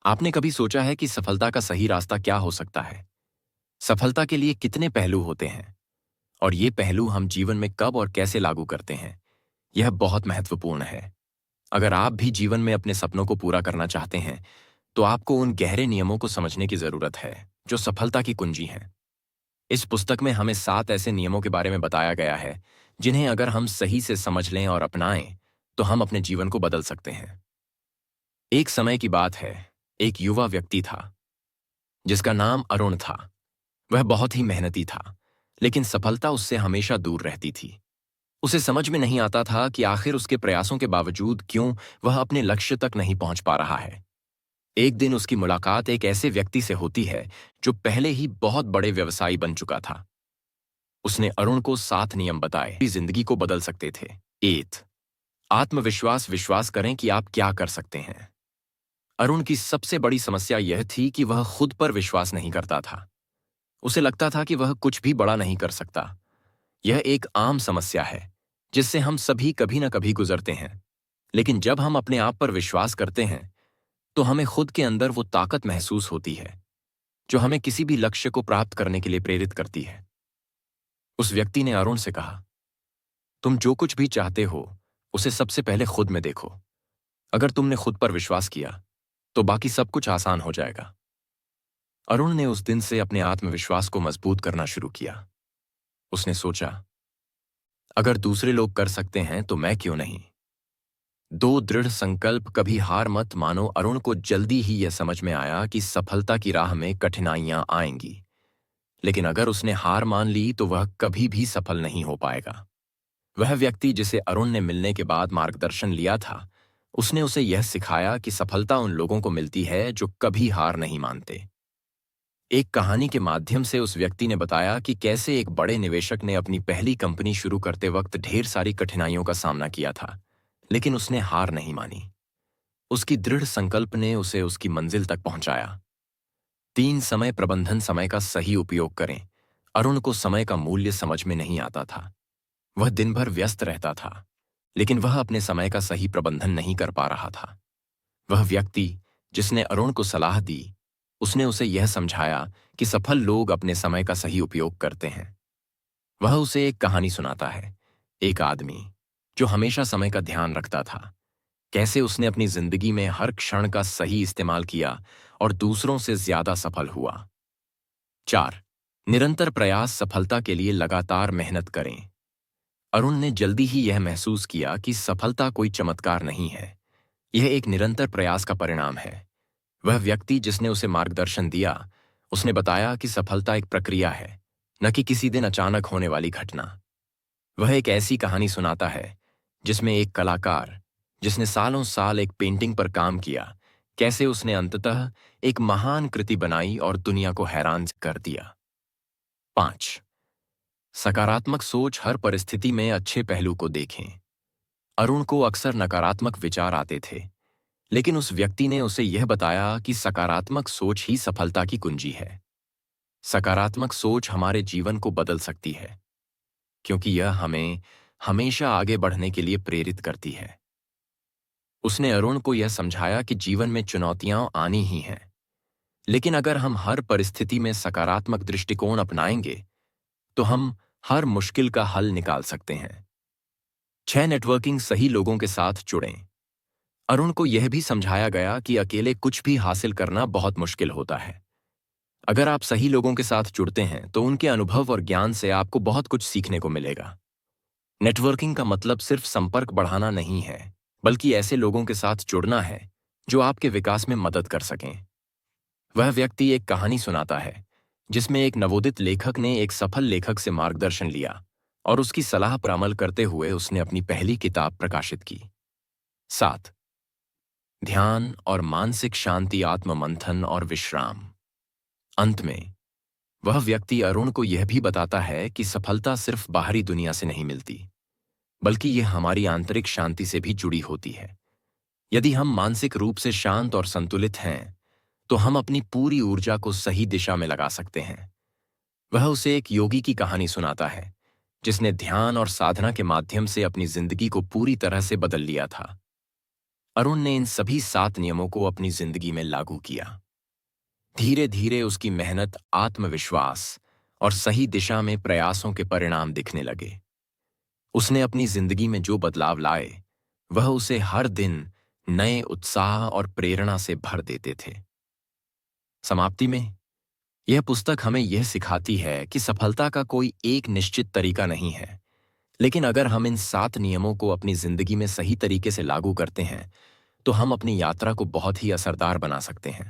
आपने कभी सोचा है कि सफलता का सही रास्ता क्या हो सकता है? सफलता के लिए कितने पहलू होते हैं और ये पहलू हम जीवन में कब और कैसे लागू करते हैं, यह बहुत महत्वपूर्ण है। अगर आप भी जीवन में अपने सपनों को पूरा करना चाहते हैं, तो आपको उन गहरे नियमों को समझने की जरूरत है, जो सफलता की कुंजी हैं। इस पुस्तक में हमें 7 ऐसे नियमों के बारे में बताया गया है, जिन्हें अगर हम सही से समझ लें और अपनाएं, तो हम अपने जीवन को बदल सकते हैं। एक समय की बात है, एक युवा व्यक्ति था, जिसका नाम अरुण था। वह बहुत ही मेहनती था, लेकिन सफलता उससे हमेशा दूर रहती थी। उसे समझ में नहीं आता था कि आखिर उसके प्रयासों के बावजूद क्यों वह अपने लक्ष्य तक नहीं पहुंच पा रहा है। एक दिन उसकी मुलाकात एक ऐसे व्यक्ति से होती है, जो पहले ही बहुत बड़े व्यवसायी बन चुका था। उसने अरुण को 7 नियम बताए, जो जिंदगी को बदल सकते थे। 8 आत्मविश्वास, विश्वास करें कि आप क्या कर सकते हैं। अरुण की सबसे बड़ी समस्या यह थी कि वह खुद पर विश्वास नहीं करता था। उसे लगता था कि वह कुछ भी बड़ा नहीं कर सकता। यह एक आम समस्या है, जिससे हम सभी कभी न कभी गुजरते हैं। लेकिन जब हम अपने आप पर विश्वास करते हैं, तो हमें खुद के अंदर वो ताकत महसूस होती है, जो हमें किसी भी लक्ष्य को प्राप्त करने के लिए प्रेरित करती है। उस व्यक्ति ने अरुण से कहा, तुम जो कुछ भी चाहते हो, उसे सबसे पहले खुद में देखो। अगर तुमने खुद पर विश्वास किया, तो बाकी सब कुछ आसान हो जाएगा। अरुण ने उस दिन से अपने आत्मविश्वास को मजबूत करना शुरू किया। उसने सोचा, अगर दूसरे लोग कर सकते हैं तो मैं क्यों नहीं। 2 दृढ़ संकल्प, कभी हार मत मानो। अरुण को जल्दी ही यह समझ में आया कि सफलता की राह में कठिनाइयां आएंगी, लेकिन अगर उसने हार मान ली तो वह कभी भी सफल नहीं हो पाएगा। वह व्यक्ति जिसे अरुण ने मिलने के बाद मार्गदर्शन लिया था, उसने उसे यह सिखाया कि सफलता उन लोगों को मिलती है जो कभी हार नहीं मानते। एक कहानी के माध्यम से उस व्यक्ति ने बताया कि कैसे एक बड़े निवेशक ने अपनी पहली कंपनी शुरू करते वक्त ढेर सारी कठिनाइयों का सामना किया था, लेकिन उसने हार नहीं मानी। उसकी दृढ़ संकल्प ने उसे उसकी मंजिल तक पहुंचाया। 3 समय प्रबंधन, समय का सही उपयोग करें। अरुण को समय का मूल्य समझ में नहीं आता था। वह दिन भर व्यस्त रहता था, लेकिन वह अपने समय का सही प्रबंधन नहीं कर पा रहा था। वह व्यक्ति जिसने अरुण को सलाह दी, उसने उसे यह समझाया कि सफल लोग अपने समय का सही उपयोग करते हैं। वह उसे एक कहानी सुनाता है, एक आदमी जो हमेशा समय का ध्यान रखता था, कैसे उसने अपनी जिंदगी में हर क्षण का सही इस्तेमाल किया और दूसरों से ज्यादा सफल हुआ। 4 निरंतर प्रयास, सफलता के लिए लगातार मेहनत करें। अरुण ने जल्दी ही यह महसूस किया कि सफलता कोई चमत्कार नहीं है, यह एक निरंतर प्रयास का परिणाम है। वह व्यक्ति जिसने उसे मार्गदर्शन दिया, उसने बताया कि सफलता एक प्रक्रिया है, न कि किसी दिन अचानक होने वाली घटना। वह एक ऐसी कहानी सुनाता है, जिसमें एक कलाकार, जिसने सालों साल एक पेंटिंग पर काम किया, कैसे उसने अंततः एक महान कृति बनाई और दुनिया को हैरान कर दिया। 5 सकारात्मक सोच, हर परिस्थिति में अच्छे पहलू को देखें। अरुण को अक्सर नकारात्मक विचार आते थे, लेकिन उस व्यक्ति ने उसे यह बताया कि सकारात्मक सोच ही सफलता की कुंजी है। सकारात्मक सोच हमारे जीवन को बदल सकती है, क्योंकि यह हमें हमेशा आगे बढ़ने के लिए प्रेरित करती है। उसने अरुण को यह समझाया कि जीवन में चुनौतियां आनी ही हैं, लेकिन अगर हम हर परिस्थिति में सकारात्मक दृष्टिकोण अपनाएंगे, तो हम हर मुश्किल का हल निकाल सकते हैं। 6 नेटवर्किंग, सही लोगों के साथ जुड़ें। अरुण को यह भी समझाया गया कि अकेले कुछ भी हासिल करना बहुत मुश्किल होता है। अगर आप सही लोगों के साथ जुड़ते हैं, तो उनके अनुभव और ज्ञान से आपको बहुत कुछ सीखने को मिलेगा। नेटवर्किंग का मतलब सिर्फ संपर्क बढ़ाना नहीं है, बल्कि ऐसे लोगों के साथ जुड़ना है जो आपके विकास में मदद कर सकें। वह व्यक्ति एक कहानी सुनाता है, जिसमें एक नवोदित लेखक ने एक सफल लेखक से मार्गदर्शन लिया और उसकी सलाह पर अमल करते हुए उसने अपनी पहली किताब प्रकाशित की। 7 ध्यान और मानसिक शांति, आत्म मंथन और विश्राम। अंत में वह व्यक्ति अरुण को यह भी बताता है कि सफलता सिर्फ बाहरी दुनिया से नहीं मिलती, बल्कि यह हमारी आंतरिक शांति से भी जुड़ी होती है। यदि हम मानसिक रूप से शांत और संतुलित हैं, तो हम अपनी पूरी ऊर्जा को सही दिशा में लगा सकते हैं। वह उसे एक योगी की कहानी सुनाता है, जिसने ध्यान और साधना के माध्यम से अपनी जिंदगी को पूरी तरह से बदल लिया था। अरुण ने इन सभी 7 नियमों को अपनी जिंदगी में लागू किया। धीरे धीरे उसकी मेहनत, आत्मविश्वास और सही दिशा में प्रयासों के परिणाम दिखने लगे। उसने अपनी जिंदगी में जो बदलाव लाए, वह उसे हर दिन नए उत्साह और प्रेरणा से भर देते थे। समाप्ति में यह पुस्तक हमें यह सिखाती है कि सफलता का कोई एक निश्चित तरीका नहीं है, लेकिन अगर हम इन 7 नियमों को अपनी जिंदगी में सही तरीके से लागू करते हैं, तो हम अपनी यात्रा को बहुत ही असरदार बना सकते हैं।